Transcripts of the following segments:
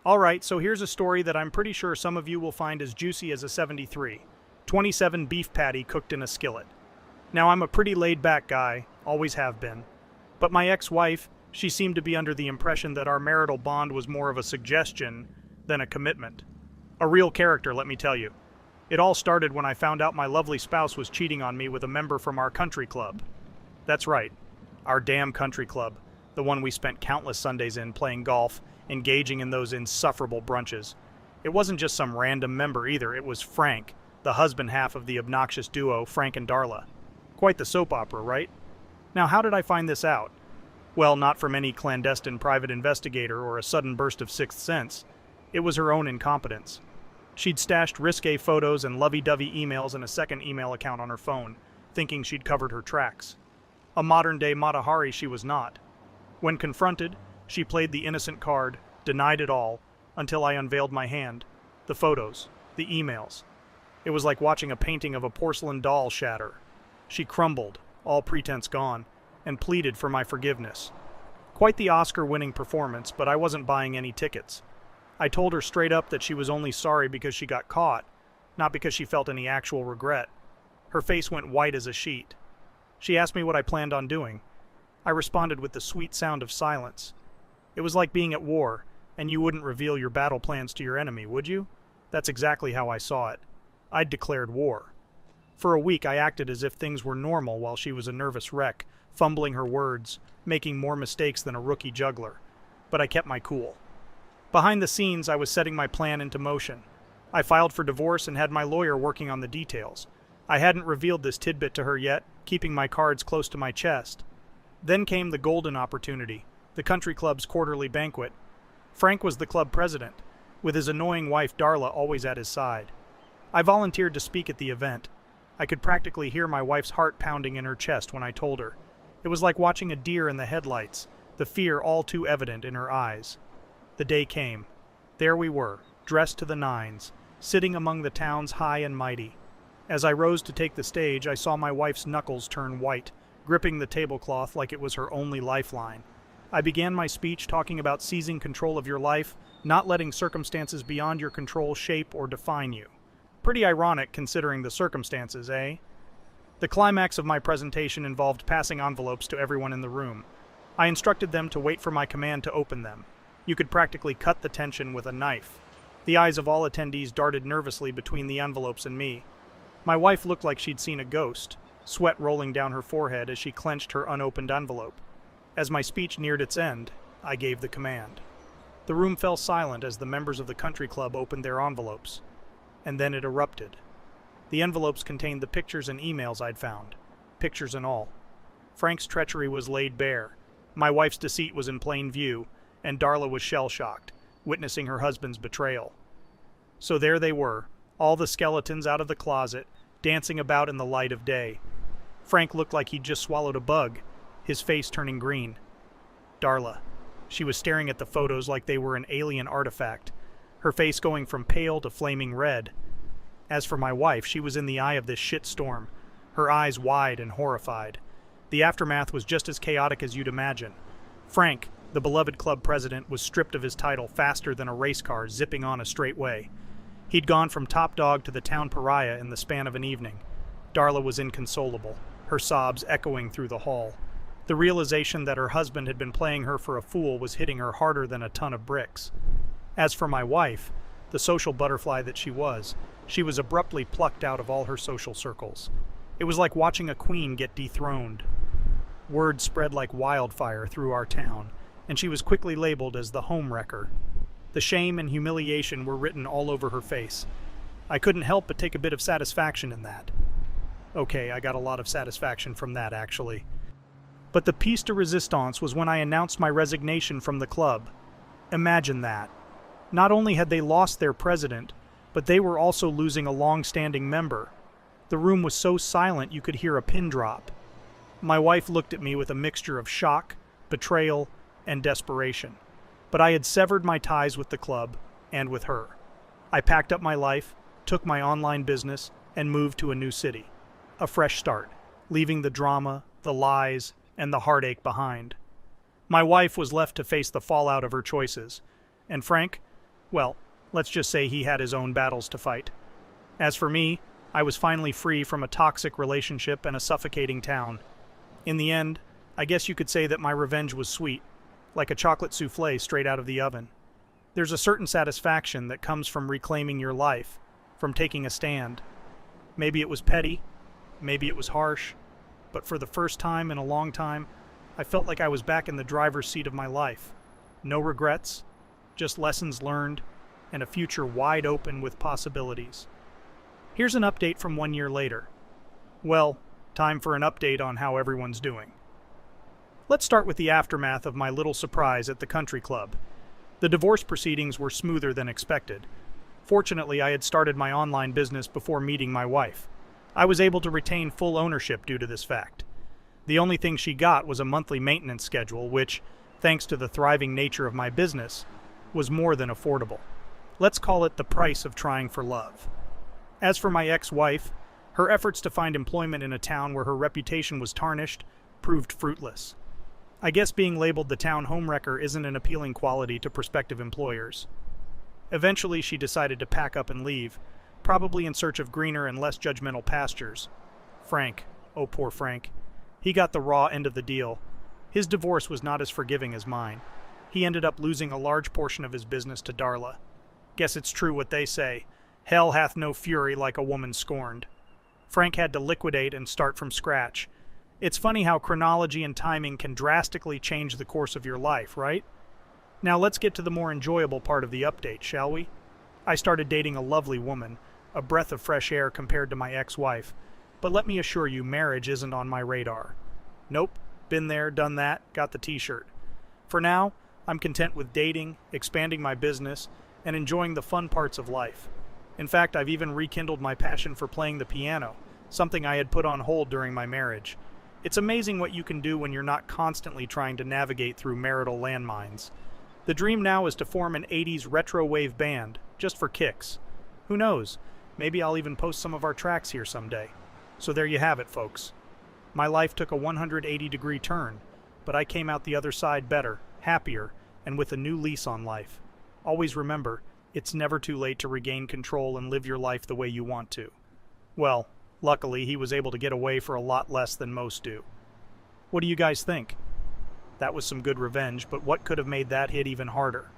Alright, so here's a story that I'm pretty sure some of you will find as juicy as a 73. 27 beef patty cooked in a skillet. Now, I'm a pretty laid-back guy, always have been. But my ex-wife, she seemed to be under the impression that our marital bond was more of a suggestion than a commitment. A real character, let me tell you. It all started when I found out my lovely spouse was cheating on me with a member from our country club. That's right, our damn country club, the one we spent countless Sundays in playing golf, engaging in those insufferable brunches. It wasn't just some random member either, it was Frank, the husband half of the obnoxious duo Frank and Darla. Quite the soap opera, right? Now, how did I find this out? Well, not from any clandestine private investigator or a sudden burst of sixth sense. It was her own incompetence. She'd stashed risque photos and lovey-dovey emails in a second email account on her phone, thinking she'd covered her tracks. A modern-day Mata Hari she was not. When confronted, she played the innocent card, denied it all, until I unveiled my hand. The photos, the emails. It was like watching a painting of a porcelain doll shatter. She crumbled, all pretense gone, and pleaded for my forgiveness. Quite the Oscar-winning performance, but I wasn't buying any tickets. I told her straight up that she was only sorry because she got caught, not because she felt any actual regret. Her face went white as a sheet. She asked me what I planned on doing. I responded with the sweet sound of silence. It was like being at war, and you wouldn't reveal your battle plans to your enemy, would you? That's exactly how I saw it. I'd declared war. For a week I acted as if things were normal while she was a nervous wreck, fumbling her words, making more mistakes than a rookie juggler. But I kept my cool. Behind the scenes, I was setting my plan into motion. I filed for divorce and had my lawyer working on the details. I hadn't revealed this tidbit to her yet, keeping my cards close to my chest. Then came the golden opportunity, the country club's quarterly banquet. Frank was the club president, with his annoying wife Darla always at his side. I volunteered to speak at the event. I could practically hear my wife's heart pounding in her chest when I told her. It was like watching a deer in the headlights, the fear all too evident in her eyes. The day came. There we were, dressed to the nines, sitting among the town's high and mighty. As I rose to take the stage, I saw my wife's knuckles turn white, gripping the tablecloth like it was her only lifeline. I began my speech talking about seizing control of your life, not letting circumstances beyond your control shape or define you. Pretty ironic considering the circumstances, eh? The climax of my presentation involved passing envelopes to everyone in the room. I instructed them to wait for my command to open them. You could practically cut the tension with a knife. The eyes of all attendees darted nervously between the envelopes and me. My wife looked like she'd seen a ghost, sweat rolling down her forehead as she clenched her unopened envelope. As my speech neared its end, I gave the command. The room fell silent as the members of the country club opened their envelopes. And then it erupted. The envelopes contained the pictures and emails I'd found, pictures and all. Frank's treachery was laid bare. My wife's deceit was in plain view, and Darla was shell-shocked, witnessing her husband's betrayal. So there they were, all the skeletons out of the closet, dancing about in the light of day. Frank looked like he'd just swallowed a bug, his face turning green. Darla. She was staring at the photos like they were an alien artifact, her face going from pale to flaming red. As for my wife, she was in the eye of this shitstorm, her eyes wide and horrified. The aftermath was just as chaotic as you'd imagine. Frank, the beloved club president, was stripped of his title faster than a race car zipping on a straightaway. He'd gone from top dog to the town pariah in the span of an evening. Darla was inconsolable, her sobs echoing through the hall. The realization that her husband had been playing her for a fool was hitting her harder than a ton of bricks. As for my wife, the social butterfly that she was abruptly plucked out of all her social circles. It was like watching a queen get dethroned. Word spread like wildfire through our town, and she was quickly labeled as the home wrecker. The shame and humiliation were written all over her face. I couldn't help but take a bit of satisfaction in that. Okay, I got a lot of satisfaction from that, actually. But the piece de resistance was when I announced my resignation from the club. Imagine that. Not only had they lost their president, but they were also losing a long-standing member. The room was so silent you could hear a pin drop. My wife looked at me with a mixture of shock, betrayal, and desperation. But I had severed my ties with the club, and with her. I packed up my life, took my online business, and moved to a new city. A fresh start, leaving the drama, the lies, and the heartache behind. My wife was left to face the fallout of her choices, and Frank, Well, let's just say he had his own battles to fight. As for me, I was finally free from a toxic relationship and a suffocating town. In the end, I guess you could say that my revenge was sweet, like a chocolate souffle straight out of the oven. There's a certain satisfaction that comes from reclaiming your life, from taking a stand. Maybe it was petty, maybe it was harsh, but for the first time in a long time, I felt like I was back in the driver's seat of my life. No regrets, just lessons learned, and a future wide open with possibilities. Here's an update from 1 year later. Well, time for an update on how everyone's doing. Let's start with the aftermath of my little surprise at the country club. The divorce proceedings were smoother than expected. Fortunately, I had started my online business before meeting my wife. I was able to retain full ownership due to this fact. The only thing she got was a monthly maintenance schedule, which, thanks to the thriving nature of my business, was more than affordable. Let's call it the price of trying for love. As for my ex-wife, her efforts to find employment in a town where her reputation was tarnished proved fruitless. I guess being labeled the town homewrecker isn't an appealing quality to prospective employers. Eventually, she decided to pack up and leave, probably in search of greener and less judgmental pastures. Frank, oh poor Frank, he got the raw end of the deal. His divorce was not as forgiving as mine. He ended up losing a large portion of his business to Darla. Guess it's true what they say, hell hath no fury like a woman scorned. Frank had to liquidate and start from scratch. It's funny how chronology and timing can drastically change the course of your life, right? Now let's get to the more enjoyable part of the update, shall we? I started dating a lovely woman, a breath of fresh air compared to my ex-wife, but let me assure you, marriage isn't on my radar. Nope, been there, done that, got the t-shirt. For now, I'm content with dating, expanding my business, and enjoying the fun parts of life. In fact, I've even rekindled my passion for playing the piano, something I had put on hold during my marriage. It's amazing what you can do when you're not constantly trying to navigate through marital landmines. The dream now is to form an 80s retro wave band, just for kicks. Who knows, maybe I'll even post some of our tracks here someday. So there you have it, folks. My life took a 180-degree turn, but I came out the other side better, happier, and with a new lease on life. Always remember, it's never too late to regain control and live your life the way you want to. Well, luckily he was able to get away for a lot less than most do. What do you guys think? That was some good revenge, but what could have made that hit even harder?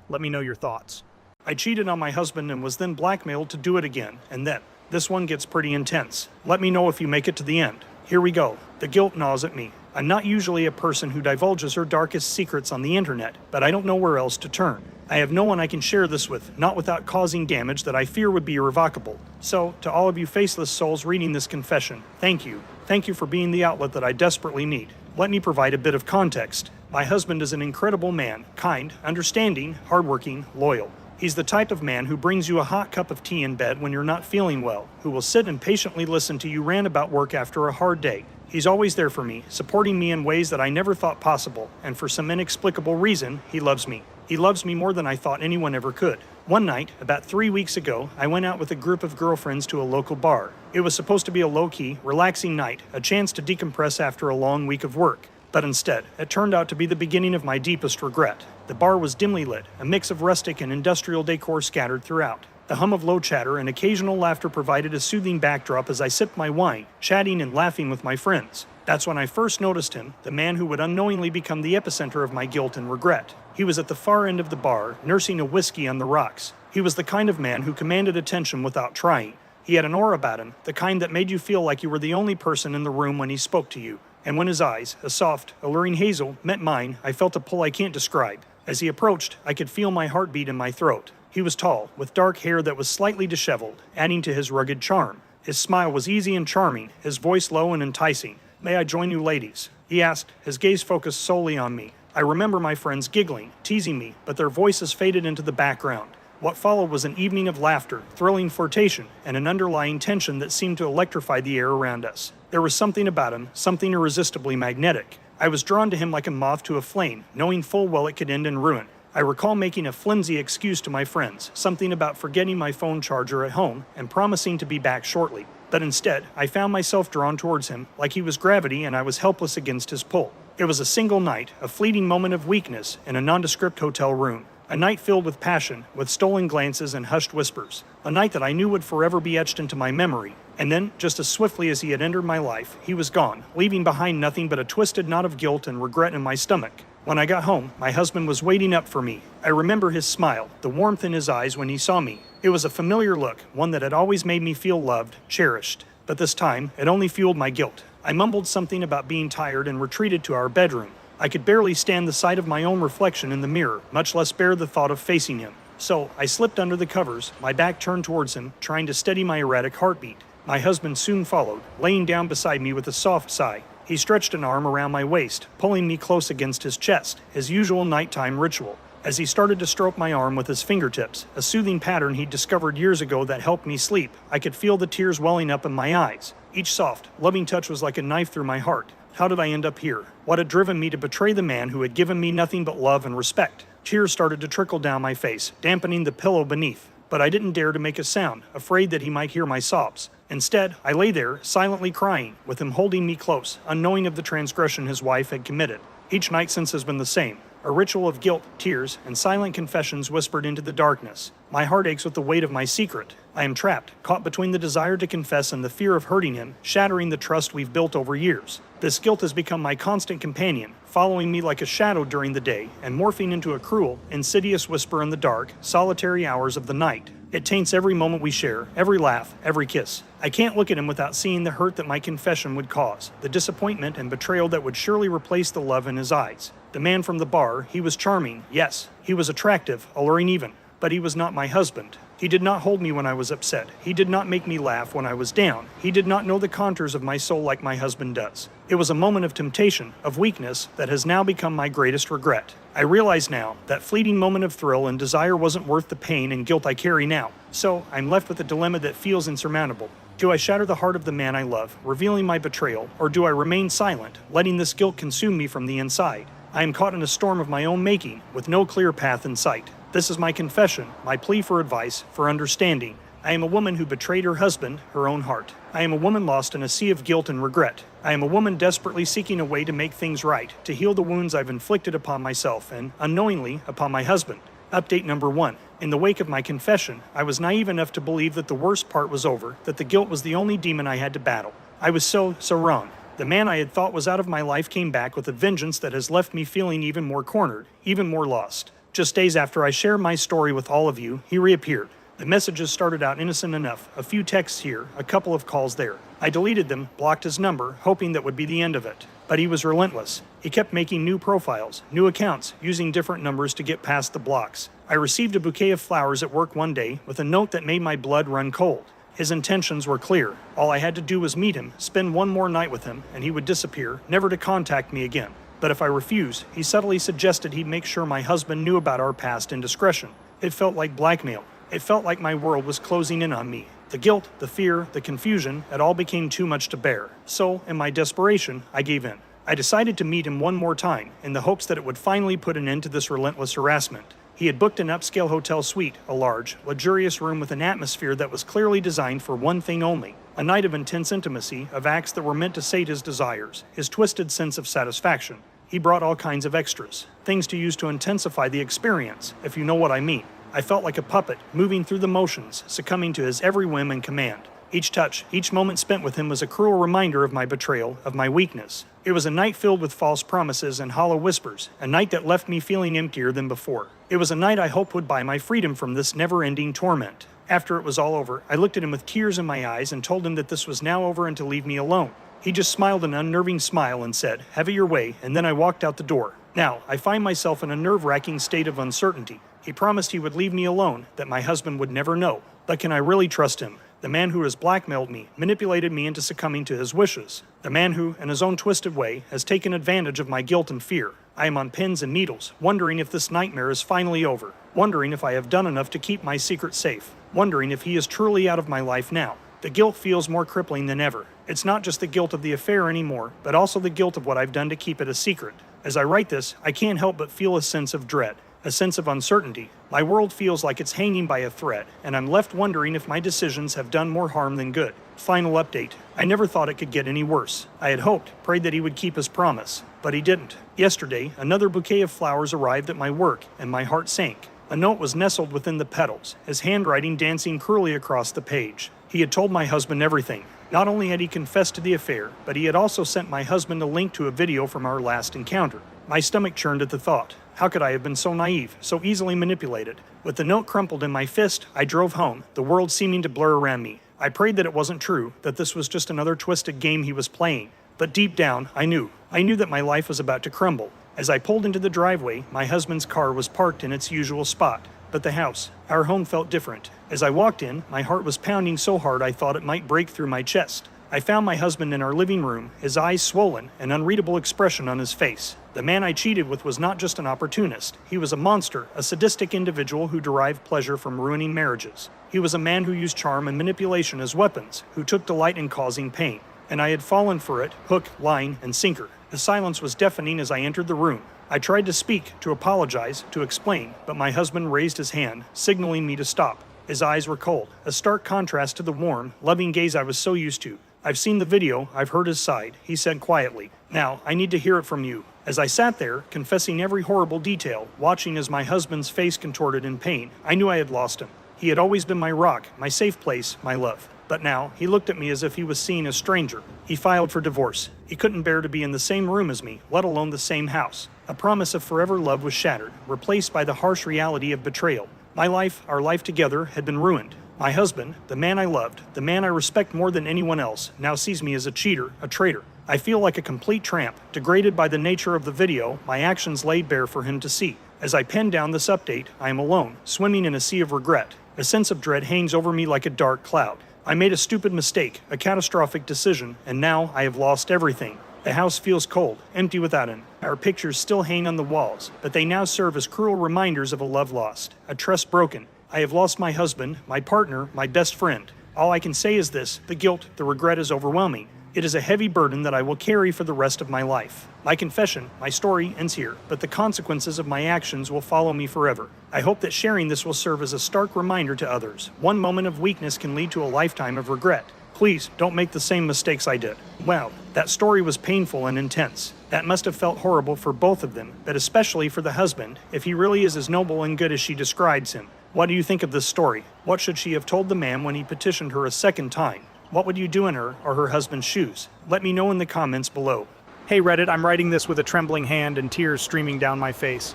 Let me know your thoughts. I cheated on my husband and was then blackmailed to do it again, and then. This one gets pretty intense. Let me know if you make it to the end. Here we go. The guilt gnaws at me. I'm not usually a person who divulges her darkest secrets on the internet, but I don't know where else to turn. I have no one I can share this with, not without causing damage that I fear would be irrevocable. So, to all of you faceless souls reading this confession, thank you. Thank you for being the outlet that I desperately need. Let me provide a bit of context. My husband is an incredible man, kind, understanding, hardworking, loyal. He's the type of man who brings you a hot cup of tea in bed when you're not feeling well, who will sit and patiently listen to you rant about work after a hard day. He's always there for me, supporting me in ways that I never thought possible, and for some inexplicable reason, he loves me. He loves me more than I thought anyone ever could. One night, about 3 weeks ago, I went out with a group of girlfriends to a local bar. It was supposed to be a low-key, relaxing night, a chance to decompress after a long week of work. But instead, it turned out to be the beginning of my deepest regret. The bar was dimly lit, a mix of rustic and industrial decor scattered throughout. The hum of low chatter and occasional laughter provided a soothing backdrop as I sipped my wine, chatting and laughing with my friends. That's when I first noticed him, the man who would unknowingly become the epicenter of my guilt and regret. He was at the far end of the bar, nursing a whiskey on the rocks. He was the kind of man who commanded attention without trying. He had an aura about him, the kind that made you feel like you were the only person in the room when he spoke to you. And when his eyes, a soft, alluring hazel, met mine, I felt a pull I can't describe. As he approached, I could feel my heartbeat in my throat. He was tall, with dark hair that was slightly disheveled, adding to his rugged charm. His smile was easy and charming, his voice low and enticing. "May I join you ladies?" he asked, his gaze focused solely on me. I remember my friends giggling, teasing me, but their voices faded into the background. What followed was an evening of laughter, thrilling flirtation, and an underlying tension that seemed to electrify the air around us. There was something about him, something irresistibly magnetic. I was drawn to him like a moth to a flame, knowing full well it could end in ruin. I recall making a flimsy excuse to my friends, something about forgetting my phone charger at home and promising to be back shortly. But instead, I found myself drawn towards him, like he was gravity and I was helpless against his pull. It was a single night, a fleeting moment of weakness in a nondescript hotel room. A night filled with passion, with stolen glances and hushed whispers. A night that I knew would forever be etched into my memory. And then, just as swiftly as he had entered my life, he was gone, leaving behind nothing but a twisted knot of guilt and regret in my stomach. When I got home, my husband was waiting up for me. I remember his smile, the warmth in his eyes when he saw me. It was a familiar look, one that had always made me feel loved, cherished. But this time, it only fueled my guilt. I mumbled something about being tired and retreated to our bedroom. I could barely stand the sight of my own reflection in the mirror, much less bear the thought of facing him. So, I slipped under the covers, my back turned towards him, trying to steady my erratic heartbeat. My husband soon followed, laying down beside me with a soft sigh. He stretched an arm around my waist, pulling me close against his chest, his usual nighttime ritual. As he started to stroke my arm with his fingertips, a soothing pattern he'd discovered years ago that helped me sleep, I could feel the tears welling up in my eyes. Each soft, loving touch was like a knife through my heart. How did I end up here? What had driven me to betray the man who had given me nothing but love and respect? Tears started to trickle down my face, dampening the pillow beneath. But I didn't dare to make a sound, afraid that he might hear my sobs. Instead, I lay there, silently crying, with him holding me close, unknowing of the transgression his wife had committed. Each night since has been the same. A ritual of guilt, tears, and silent confessions whispered into the darkness. My heart aches with the weight of my secret. I am trapped, caught between the desire to confess and the fear of hurting him, shattering the trust we've built over years. This guilt has become my constant companion, following me like a shadow during the day, and morphing into a cruel, insidious whisper in the dark, solitary hours of the night. It taints every moment we share, every laugh, every kiss. I can't look at him without seeing the hurt that my confession would cause, the disappointment and betrayal that would surely replace the love in his eyes. The man from the bar, he was charming, yes. He was attractive, alluring even. But he was not my husband. He did not hold me when I was upset. He did not make me laugh when I was down. He did not know the contours of my soul like my husband does. It was a moment of temptation, of weakness, that has now become my greatest regret. I realize now that fleeting moment of thrill and desire wasn't worth the pain and guilt I carry now. So, I'm left with a dilemma that feels insurmountable. Do I shatter the heart of the man I love, revealing my betrayal, or do I remain silent, letting this guilt consume me from the inside? I am caught in a storm of my own making, with no clear path in sight. This is my confession, my plea for advice, for understanding. I am a woman who betrayed her husband, her own heart. I am a woman lost in a sea of guilt and regret. I am a woman desperately seeking a way to make things right, to heal the wounds I've inflicted upon myself and, unknowingly, upon my husband. Update number 1. In the wake of my confession, I was naive enough to believe that the worst part was over, that the guilt was the only demon I had to battle. I was so wrong. The man I had thought was out of my life came back with a vengeance that has left me feeling even more cornered, even more lost. Just days after I shared my story with all of you, he reappeared. The messages started out innocent enough, a few texts here, a couple of calls there. I deleted them, blocked his number, hoping that would be the end of it. But he was relentless. He kept making new profiles, new accounts, using different numbers to get past the blocks. I received a bouquet of flowers at work one day with a note that made my blood run cold. His intentions were clear. All I had to do was meet him, spend one more night with him, and he would disappear, never to contact me again. But if I refused, he subtly suggested he'd make sure my husband knew about our past indiscretion. It felt like blackmail. It felt like my world was closing in on me. The guilt, the fear, the confusion, it all became too much to bear. So, in my desperation, I gave in. I decided to meet him one more time, in the hopes that it would finally put an end to this relentless harassment. He had booked an upscale hotel suite, a large, luxurious room with an atmosphere that was clearly designed for one thing only: a night of intense intimacy, of acts that were meant to sate his desires, his twisted sense of satisfaction. He brought all kinds of extras, things to use to intensify the experience, if you know what I mean. I felt like a puppet, moving through the motions, succumbing to his every whim and command. Each touch, each moment spent with him was a cruel reminder of my betrayal, of my weakness. It was a night filled with false promises and hollow whispers, a night that left me feeling emptier than before. It was a night I hoped would buy my freedom from this never-ending torment. After it was all over, I looked at him with tears in my eyes and told him that this was now over and to leave me alone. He just smiled an unnerving smile and said, "Have it your way," and then I walked out the door. Now, I find myself in a nerve-wracking state of uncertainty. He promised he would leave me alone, that my husband would never know. But can I really trust him? The man who has blackmailed me, manipulated me into succumbing to his wishes. The man who, in his own twisted way, has taken advantage of my guilt and fear. I am on pins and needles, wondering if this nightmare is finally over. Wondering if I have done enough to keep my secret safe. Wondering if he is truly out of my life now. The guilt feels more crippling than ever. It's not just the guilt of the affair anymore, but also the guilt of what I've done to keep it a secret. As I write this, I can't help but feel a sense of dread. A sense of uncertainty. My world feels like it's hanging by a thread, and I'm left wondering if my decisions have done more harm than good. Final update. I never thought it could get any worse. I had hoped, prayed that he would keep his promise, but he didn't. Yesterday, another bouquet of flowers arrived at my work, and my heart sank. A note was nestled within the petals, his handwriting dancing cruelly across the page. He had told my husband everything. Not only had he confessed to the affair, but he had also sent my husband a link to a video from our last encounter. My stomach churned at the thought. How could I have been so naive, so easily manipulated? With the note crumpled in my fist, I drove home, the world seeming to blur around me. I prayed that it wasn't true, that this was just another twisted game he was playing. But deep down, I knew that my life was about to crumble. As I pulled into the driveway, my husband's car was parked in its usual spot. But the house, our home, felt different. As I walked in, my heart was pounding so hard I thought it might break through my chest. I found my husband in our living room, his eyes swollen, an unreadable expression on his face. The man I cheated with was not just an opportunist. He was a monster, a sadistic individual who derived pleasure from ruining marriages. He was a man who used charm and manipulation as weapons, who took delight in causing pain. And I had fallen for it, hook, line, and sinker. The silence was deafening as I entered the room. I tried to speak, to apologize, to explain, but my husband raised his hand, signaling me to stop. His eyes were cold, a stark contrast to the warm, loving gaze I was so used to. I've seen the video, I've heard his side, he said quietly. Now, I need to hear it from you. As I sat there, confessing every horrible detail, watching as my husband's face contorted in pain, I knew I had lost him. He had always been my rock, my safe place, my love. But now, he looked at me as if he was seeing a stranger. He filed for divorce. He couldn't bear to be in the same room as me, let alone the same house. A promise of forever love was shattered, replaced by the harsh reality of betrayal. My life, our life together, had been ruined. My husband, the man I loved, the man I respect more than anyone else, now sees me as a cheater, a traitor. I feel like a complete tramp, degraded by the nature of the video, my actions laid bare for him to see. As I pen down this update, I am alone, swimming in a sea of regret. A sense of dread hangs over me like a dark cloud. I made a stupid mistake, a catastrophic decision, and now I have lost everything. The house feels cold, empty without him. Our pictures still hang on the walls, but they now serve as cruel reminders of a love lost, a trust broken. I have lost my husband, my partner, my best friend. All I can say is this: the guilt, the regret is overwhelming. It is a heavy burden that I will carry for the rest of my life. My confession, my story, ends here, but the consequences of my actions will follow me forever. I hope that sharing this will serve as a stark reminder to others. One moment of weakness can lead to a lifetime of regret. Please don't make the same mistakes I did. Wow, that story was painful and intense. That must have felt horrible for both of them, but especially for the husband, if he really is as noble and good as she describes him. What do you think of this story? What should she have told the man when he petitioned her a second time? What would you do in her or her husband's shoes? Let me know in the comments below. Hey Reddit, I'm writing this with a trembling hand and tears streaming down my face.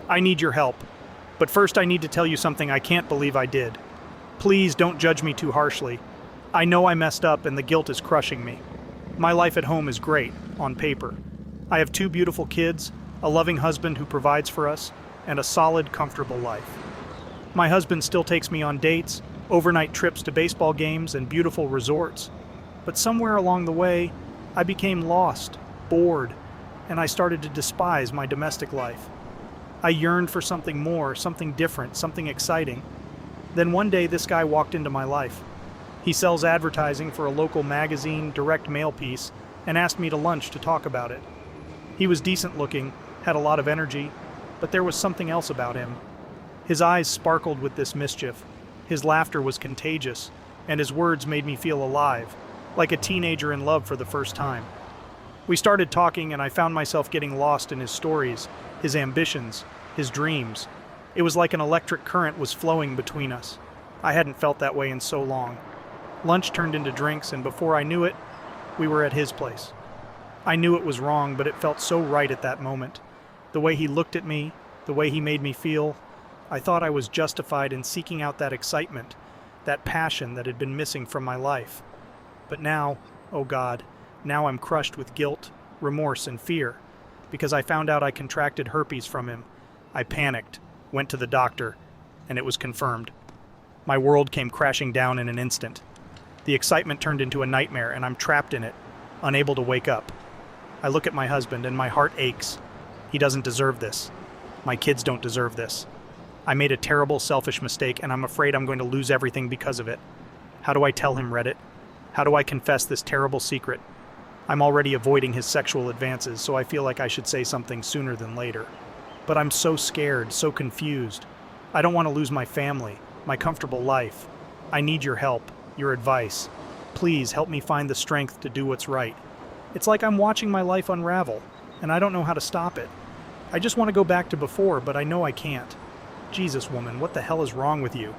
I need your help. But first I need to tell you something I can't believe I did. Please don't judge me too harshly. I know I messed up and the guilt is crushing me. My life at home is great, on paper. I have 2 beautiful kids, a loving husband who provides for us, and a solid, comfortable life. My husband still takes me on dates, overnight trips to baseball games, and beautiful resorts. But somewhere along the way, I became lost, bored, and I started to despise my domestic life. I yearned for something more, something different, something exciting. Then one day this guy walked into my life. He sells advertising for a local magazine direct mail piece and asked me to lunch to talk about it. He was decent looking, had a lot of energy, but there was something else about him. His eyes sparkled with this mischief. His laughter was contagious, and his words made me feel alive, like a teenager in love for the first time. We started talking, and I found myself getting lost in his stories, his ambitions, his dreams. It was like an electric current was flowing between us. I hadn't felt that way in so long. Lunch turned into drinks, and before I knew it, we were at his place. I knew it was wrong, but it felt so right at that moment. The way he looked at me, the way he made me feel, I thought I was justified in seeking out that excitement, that passion that had been missing from my life. But now, oh God, now I'm crushed with guilt, remorse, and fear, because I found out I contracted herpes from him. I panicked, went to the doctor, and it was confirmed. My world came crashing down in an instant. The excitement turned into a nightmare, and I'm trapped in it, unable to wake up. I look at my husband, and my heart aches. He doesn't deserve this. My kids don't deserve this. I made a terrible, selfish mistake, and I'm afraid I'm going to lose everything because of it. How do I tell him, Reddit? How do I confess this terrible secret? I'm already avoiding his sexual advances, so I feel like I should say something sooner than later. But I'm so scared, so confused. I don't want to lose my family, my comfortable life. I need your help, your advice. Please help me find the strength to do what's right. It's like I'm watching my life unravel, and I don't know how to stop it. I just want to go back to before, but I know I can't. Jesus, woman, what the hell is wrong with you?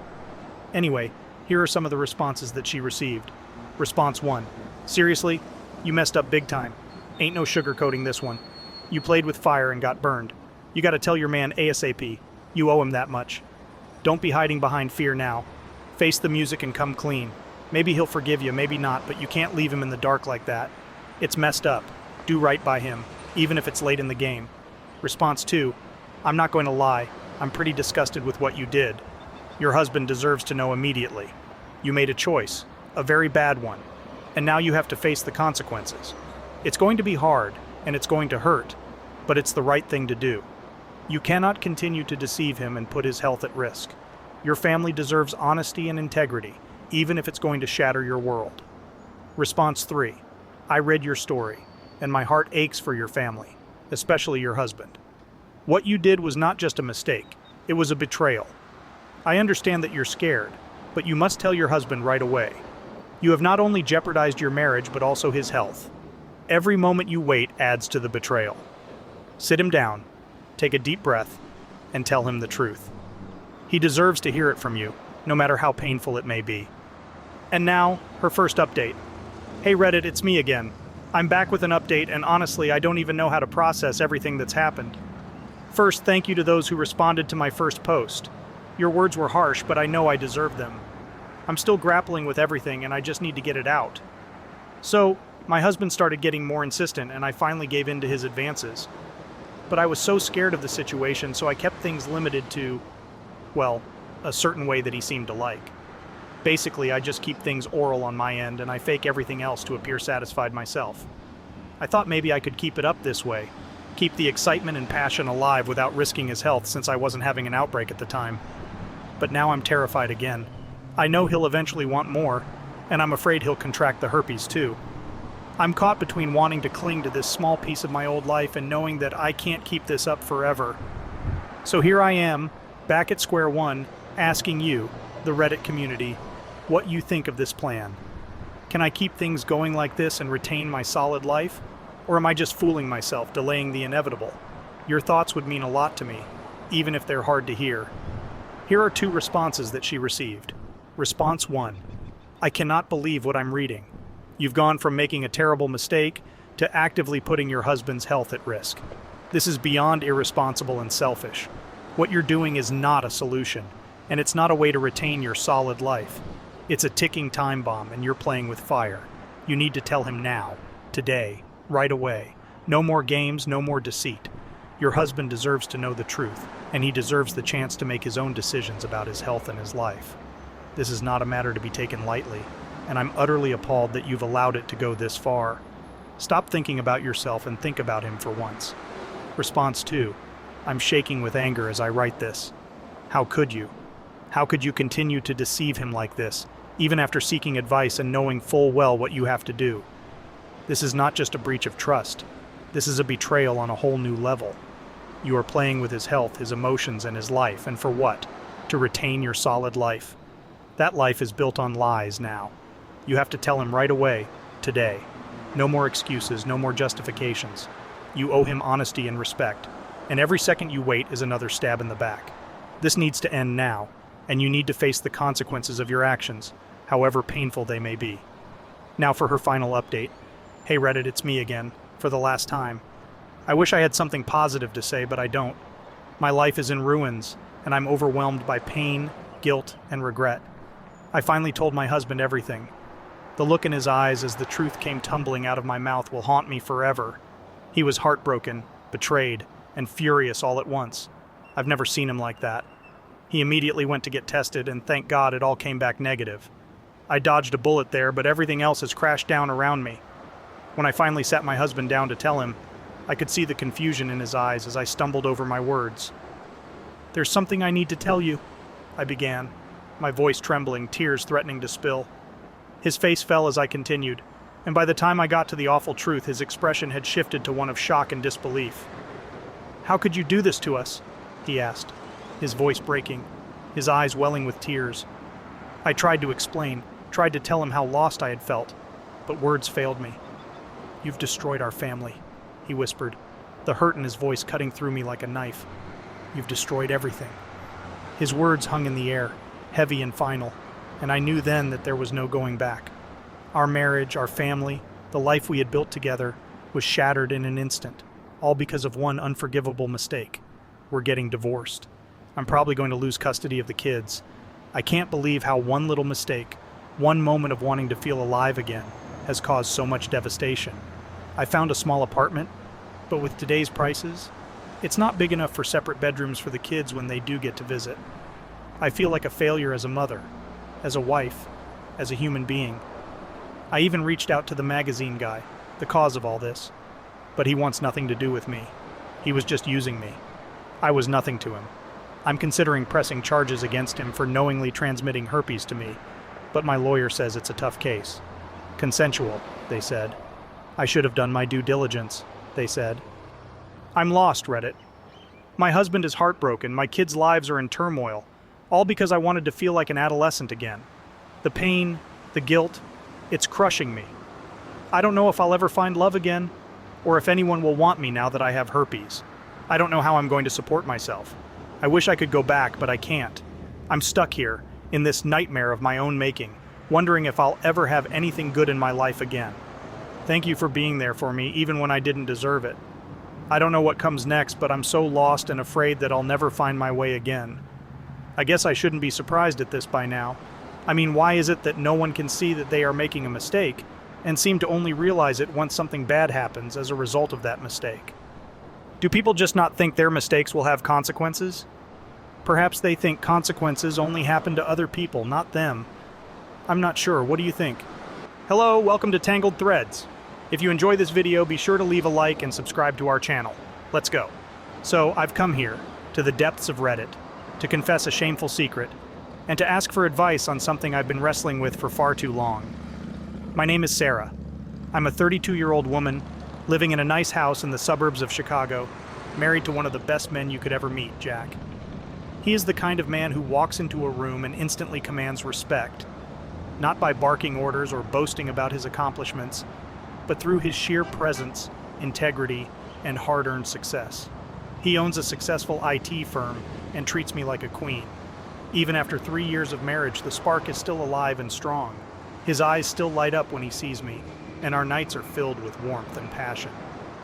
Anyway, here are some of the responses that she received. Response 1. Seriously? You messed up big time. Ain't no sugarcoating this one. You played with fire and got burned. You gotta tell your man ASAP. You owe him that much. Don't be hiding behind fear now. Face the music and come clean. Maybe he'll forgive you, maybe not, but you can't leave him in the dark like that. It's messed up. Do right by him, even if it's late in the game. Response 2. I'm not going to lie. I'm pretty disgusted with what you did. Your husband deserves to know immediately. You made a choice, a very bad one, and now you have to face the consequences. It's going to be hard, and it's going to hurt, but it's the right thing to do. You cannot continue to deceive him and put his health at risk. Your family deserves honesty and integrity, even if it's going to shatter your world. Response 3. I read your story, and my heart aches for your family, especially your husband. What you did was not just a mistake, it was a betrayal. I understand that you're scared, but you must tell your husband right away. You have not only jeopardized your marriage, but also his health. Every moment you wait adds to the betrayal. Sit him down, take a deep breath, and tell him the truth. He deserves to hear it from you, no matter how painful it may be. And now, her first update. Hey Reddit, it's me again. I'm back with an update, and honestly, I don't even know how to process everything that's happened. First, thank you to those who responded to my first post. Your words were harsh, but I know I deserve them. I'm still grappling with everything, and I just need to get it out. So, my husband started getting more insistent, and I finally gave in to his advances. But I was so scared of the situation, so I kept things limited to, well, a certain way that he seemed to like. Basically, I just keep things oral on my end, and I fake everything else to appear satisfied myself. I thought maybe I could keep it up this way, keep the excitement and passion alive without risking his health since I wasn't having an outbreak at the time. But now I'm terrified again. I know he'll eventually want more, and I'm afraid he'll contract the herpes too. I'm caught between wanting to cling to this small piece of my old life and knowing that I can't keep this up forever. So here I am, back at square one, asking you, the Reddit community, what you think of this plan. Can I keep things going like this and retain my solid life? Or am I just fooling myself, delaying the inevitable? Your thoughts would mean a lot to me, even if they're hard to hear. Here are 2 responses that she received. Response 1. I cannot believe what I'm reading. You've gone from making a terrible mistake to actively putting your husband's health at risk. This is beyond irresponsible and selfish. What you're doing is not a solution, and it's not a way to retain your solid life. It's a ticking time bomb, and you're playing with fire. You need to tell him now, today, right away. No more games, no more deceit. Your husband deserves to know the truth, and he deserves the chance to make his own decisions about his health and his life. This is not a matter to be taken lightly, and I'm utterly appalled that you've allowed it to go this far. Stop thinking about yourself and think about him for once. Response 2. I'm shaking with anger as I write this. How could you? How could you continue to deceive him like this, even after seeking advice and knowing full well what you have to do? This is not just a breach of trust. This is a betrayal on a whole new level. You are playing with his health, his emotions, and his life, and for what? To retain your solid life. That life is built on lies now. You have to tell him right away, today. No more excuses, no more justifications. You owe him honesty and respect, and every second you wait is another stab in the back. This needs to end now, and you need to face the consequences of your actions, however painful they may be. Now for her final update. Hey Reddit, it's me again, for the last time. I wish I had something positive to say, but I don't. My life is in ruins, and I'm overwhelmed by pain, guilt, and regret. I finally told my husband everything. The look in his eyes as the truth came tumbling out of my mouth will haunt me forever. He was heartbroken, betrayed, and furious all at once. I've never seen him like that. He immediately went to get tested, and thank God it all came back negative. I dodged a bullet there, but everything else has crashed down around me. When I finally sat my husband down to tell him, I could see the confusion in his eyes as I stumbled over my words. There's something I need to tell you, I began, my voice trembling, tears threatening to spill. His face fell as I continued, and by the time I got to the awful truth, his expression had shifted to one of shock and disbelief. How could you do this to us? He asked, his voice breaking, his eyes welling with tears. I tried to explain, tried to tell him how lost I had felt, but words failed me. You've destroyed our family, he whispered, the hurt in his voice cutting through me like a knife. You've destroyed everything. His words hung in the air, heavy and final, and I knew then that there was no going back. Our marriage, our family, the life we had built together, was shattered in an instant, all because of one unforgivable mistake. We're getting divorced. I'm probably going to lose custody of the kids. I can't believe how one little mistake, one moment of wanting to feel alive again, has caused so much devastation. I found a small apartment, but with today's prices, it's not big enough for separate bedrooms for the kids when they do get to visit. I feel like a failure as a mother, as a wife, as a human being. I even reached out to the magazine guy, the cause of all this, but he wants nothing to do with me. He was just using me. I was nothing to him. I'm considering pressing charges against him for knowingly transmitting herpes to me, but my lawyer says it's a tough case. Consensual, they said. I should have done my due diligence, they said. I'm lost, Reddit. My husband is heartbroken, my kids' lives are in turmoil, all because I wanted to feel like an adolescent again. The pain, the guilt, it's crushing me. I don't know if I'll ever find love again, or if anyone will want me now that I have herpes. I don't know how I'm going to support myself. I wish I could go back, but I can't. I'm stuck here, in this nightmare of my own making, wondering if I'll ever have anything good in my life again. Thank you for being there for me, even when I didn't deserve it. I don't know what comes next, but I'm so lost and afraid that I'll never find my way again. I guess I shouldn't be surprised at this by now. I mean, why is it that no one can see that they are making a mistake, and seem to only realize it once something bad happens as a result of that mistake? Do people just not think their mistakes will have consequences? Perhaps they think consequences only happen to other people, not them. I'm not sure. What do you think? Hello, welcome to Tangled Threads. If you enjoy this video, be sure to leave a like and subscribe to our channel. Let's go. So, I've come here, to the depths of Reddit, to confess a shameful secret, and to ask for advice on something I've been wrestling with for far too long. My name is Sarah. I'm a 32-year-old woman, living in a nice house in the suburbs of Chicago, married to one of the best men you could ever meet, Jack. He is the kind of man who walks into a room and instantly commands respect, not by barking orders or boasting about his accomplishments, but through his sheer presence, integrity, and hard-earned success. He owns a successful IT firm and treats me like a queen. Even after 3 years of marriage, the spark is still alive and strong. His eyes still light up when he sees me, and our nights are filled with warmth and passion.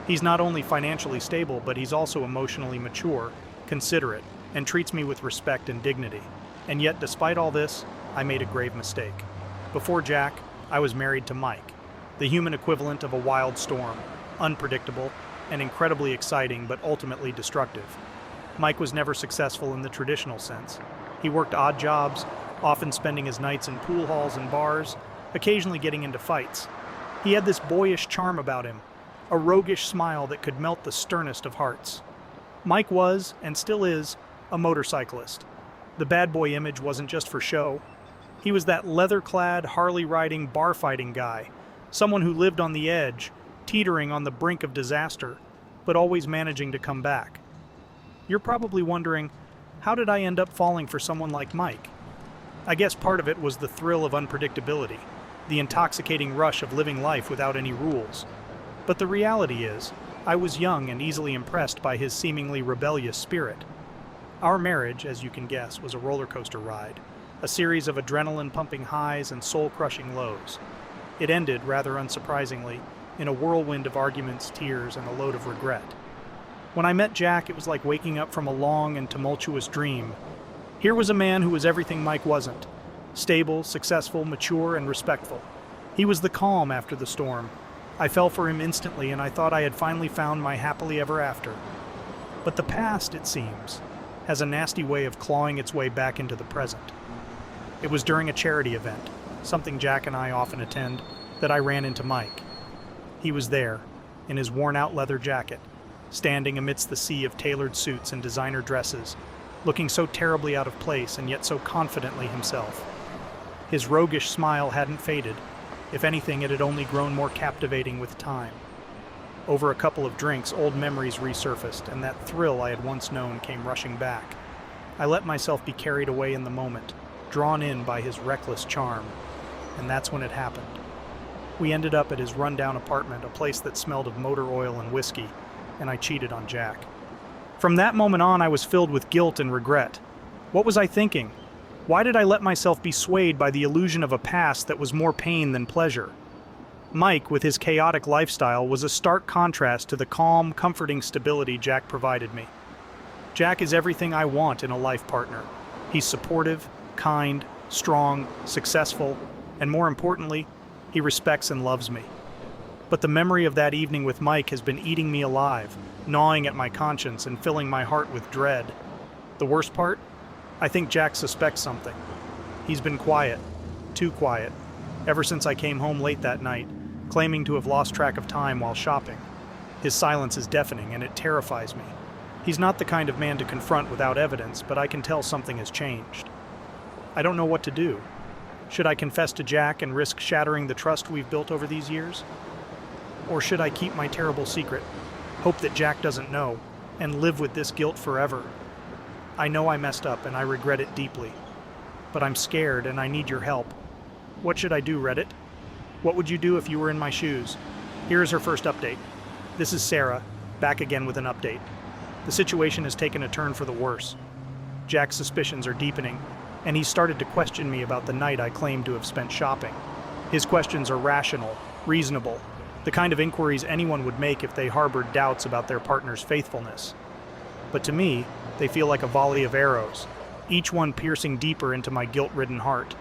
He's not only financially stable, but he's also emotionally mature, considerate, and treats me with respect and dignity. And yet, despite all this, I made a grave mistake. Before Jack, I was married to Mike, the human equivalent of a wild storm, unpredictable, and incredibly exciting but ultimately destructive. Mike was never successful in the traditional sense. He worked odd jobs, often spending his nights in pool halls and bars, occasionally getting into fights. He had this boyish charm about him, a roguish smile that could melt the sternest of hearts. Mike was, and still is, a motorcyclist. The bad boy image wasn't just for show. He was that leather-clad, Harley-riding, bar-fighting guy, someone who lived on the edge, teetering on the brink of disaster, but always managing to come back. You're probably wondering, how did I end up falling for someone like Mike? I guess part of it was the thrill of unpredictability, the intoxicating rush of living life without any rules. But the reality is, I was young and easily impressed by his seemingly rebellious spirit. Our marriage, as you can guess, was a roller coaster ride, a series of adrenaline-pumping highs and soul-crushing lows. It ended, rather unsurprisingly, in a whirlwind of arguments, tears, and a load of regret. When I met Jack, it was like waking up from a long and tumultuous dream. Here was a man who was everything Mike wasn't: stable, successful, mature, and respectful. He was the calm after the storm. I fell for him instantly, and I thought I had finally found my happily ever after. But the past, it seems, has a nasty way of clawing its way back into the present. It was during a charity event, something Jack and I often attend, that I ran into Mike. He was there, in his worn-out leather jacket, standing amidst the sea of tailored suits and designer dresses, looking so terribly out of place and yet so confidently himself. His roguish smile hadn't faded. If anything, it had only grown more captivating with time. Over a couple of drinks, old memories resurfaced, and that thrill I had once known came rushing back. I let myself be carried away in the moment, drawn in by his reckless charm, and that's when it happened. We ended up at his rundown apartment, a place that smelled of motor oil and whiskey, and I cheated on Jack. From that moment on, I was filled with guilt and regret. What was I thinking? Why did I let myself be swayed by the illusion of a past that was more pain than pleasure? Mike, with his chaotic lifestyle, was a stark contrast to the calm, comforting stability Jack provided me. Jack is everything I want in a life partner. He's supportive, kind, strong, successful, and more importantly, he respects and loves me. But the memory of that evening with Mike has been eating me alive, gnawing at my conscience and filling my heart with dread. The worst part? I think Jack suspects something. He's been quiet, too quiet, ever since I came home late that night, claiming to have lost track of time while shopping. His silence is deafening and it terrifies me. He's not the kind of man to confront without evidence, but I can tell something has changed. I don't know what to do. Should I confess to Jack and risk shattering the trust we've built over these years? Or should I keep my terrible secret, hope that Jack doesn't know, and live with this guilt forever? I know I messed up and I regret it deeply, but I'm scared and I need your help. What should I do, Reddit? What would you do if you were in my shoes? Here is her first update. This is Sarah, back again with an update. The situation has taken a turn for the worse. Jack's suspicions are deepening, and he's started to question me about the night I claimed to have spent shopping. His questions are rational, reasonable, the kind of inquiries anyone would make if they harbored doubts about their partner's faithfulness. But to me, they feel like a volley of arrows, each one piercing deeper into my guilt-ridden heart.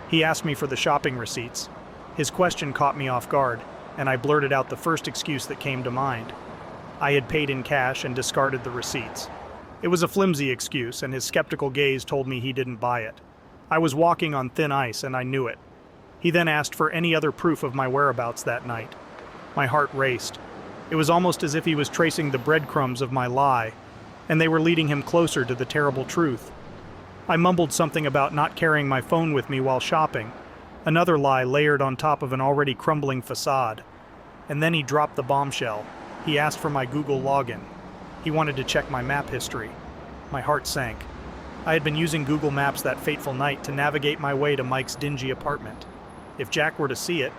He asked me for the shopping receipts. His question caught me off guard, and I blurted out the first excuse that came to mind. I had paid in cash and discarded the receipts. It was a flimsy excuse, and his skeptical gaze told me he didn't buy it. I was walking on thin ice, and I knew it. He then asked for any other proof of my whereabouts that night. My heart raced. It was almost as if he was tracing the breadcrumbs of my lie, and they were leading him closer to the terrible truth. I mumbled something about not carrying my phone with me while shopping, another lie layered on top of an already crumbling facade. And then he dropped the bombshell. He asked for my Google login. He wanted to check my map history. My heart sank. I had been using Google Maps that fateful night to navigate my way to Mike's dingy apartment. If Jack were to see it...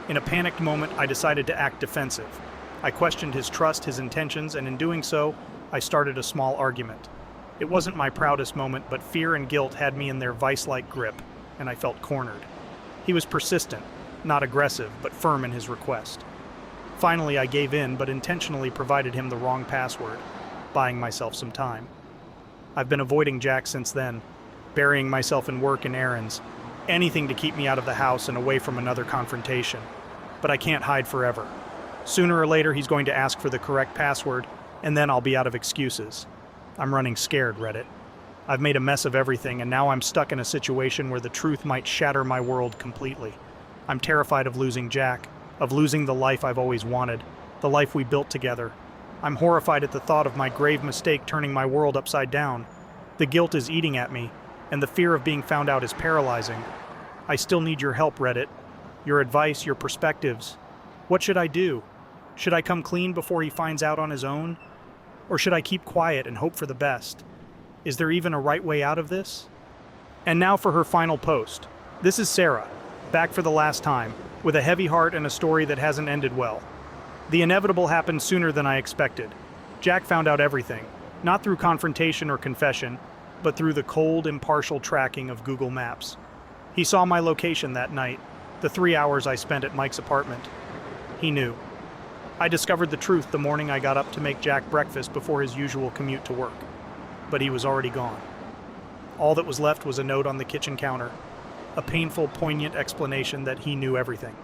In a panicked moment, I decided to act defensive. I questioned his trust, his intentions, and in doing so, I started a small argument. It wasn't my proudest moment, but fear and guilt had me in their vice-like grip, and I felt cornered. He was persistent, not aggressive, but firm in his request. Finally, I gave in, but intentionally provided him the wrong password, buying myself some time. I've been avoiding Jack since then, burying myself in work and errands, anything to keep me out of the house and away from another confrontation. But I can't hide forever. Sooner or later, he's going to ask for the correct password, and then I'll be out of excuses. I'm running scared, Reddit. I've made a mess of everything, and now I'm stuck in a situation where the truth might shatter my world completely. I'm terrified of losing Jack, of losing the life I've always wanted, the life we built together. I'm horrified at the thought of my grave mistake turning my world upside down. The guilt is eating at me, and the fear of being found out is paralyzing. I still need your help, Reddit. Your advice, your perspectives. What should I do? Should I come clean before he finds out on his own? Or should I keep quiet and hope for the best? Is there even a right way out of this? And now for her final post. This is Sarah, back for the last time, with a heavy heart and a story that hasn't ended well. The inevitable happened sooner than I expected. Jack found out everything, not through confrontation or confession, but through the cold, impartial tracking of Google Maps. He saw my location that night, the 3 hours I spent at Mike's apartment. He knew. I discovered the truth the morning I got up to make Jack breakfast before his usual commute to work. But he was already gone. All that was left was a note on the kitchen counter, a painful, poignant explanation that he knew everything.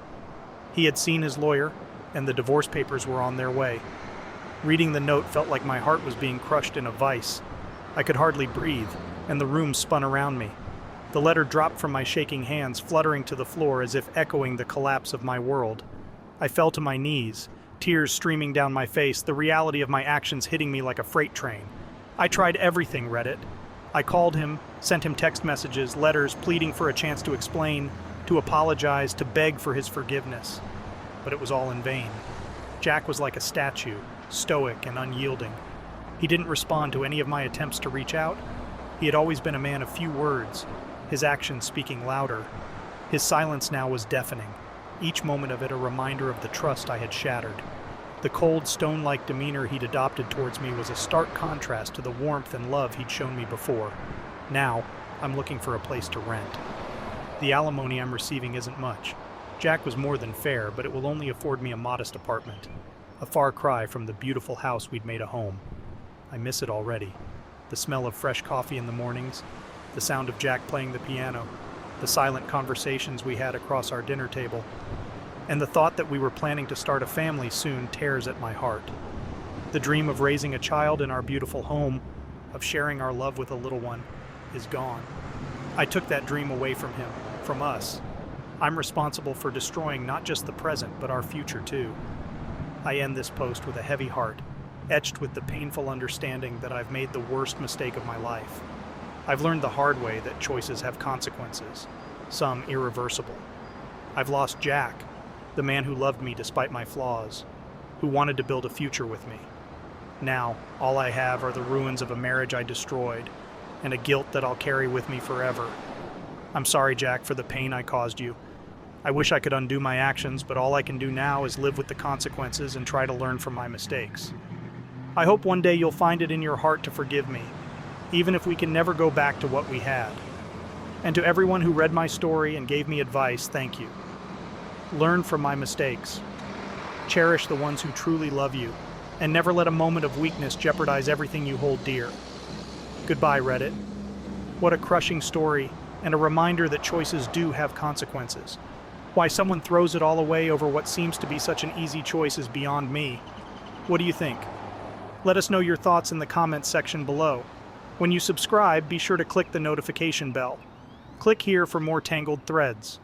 He had seen his lawyer, and the divorce papers were on their way. Reading the note felt like my heart was being crushed in a vice. I could hardly breathe, and the room spun around me. The letter dropped from my shaking hands, fluttering to the floor as if echoing the collapse of my world. I fell to my knees, tears streaming down my face, the reality of my actions hitting me like a freight train. I tried everything, Reddit. I called him, sent him text messages, letters, pleading for a chance to explain, to apologize, to beg for his forgiveness. But it was all in vain. Jack was like a statue, stoic and unyielding. He didn't respond to any of my attempts to reach out. He had always been a man of few words, his actions speaking louder. His silence now was deafening, each moment of it a reminder of the trust I had shattered. The cold, stone-like demeanor he'd adopted towards me was a stark contrast to the warmth and love he'd shown me before. Now, I'm looking for a place to rent. The alimony I'm receiving isn't much. Jack was more than fair, but it will only afford me a modest apartment. A far cry from the beautiful house we'd made a home. I miss it already. The smell of fresh coffee in the mornings, the sound of Jack playing the piano, the silent conversations we had across our dinner table, and the thought that we were planning to start a family soon tears at my heart. The dream of raising a child in our beautiful home, of sharing our love with a little one, is gone. I took that dream away from him, from us. I'm responsible for destroying not just the present, but our future too. I end this post with a heavy heart, etched with the painful understanding that I've made the worst mistake of my life. I've learned the hard way that choices have consequences, some irreversible. I've lost Jack, the man who loved me despite my flaws, who wanted to build a future with me. Now, all I have are the ruins of a marriage I destroyed, and a guilt that I'll carry with me forever. I'm sorry, Jack, for the pain I caused you. I wish I could undo my actions, but all I can do now is live with the consequences and try to learn from my mistakes. I hope one day you'll find it in your heart to forgive me, even if we can never go back to what we had. And to everyone who read my story and gave me advice, thank you. Learn from my mistakes. Cherish the ones who truly love you, and never let a moment of weakness jeopardize everything you hold dear. Goodbye, Reddit. What a crushing story, and a reminder that choices do have consequences. Why someone throws it all away over what seems to be such an easy choice is beyond me. What do you think? Let us know your thoughts in the comments section below. When you subscribe, be sure to click the notification bell. Click here for more Tangled threads.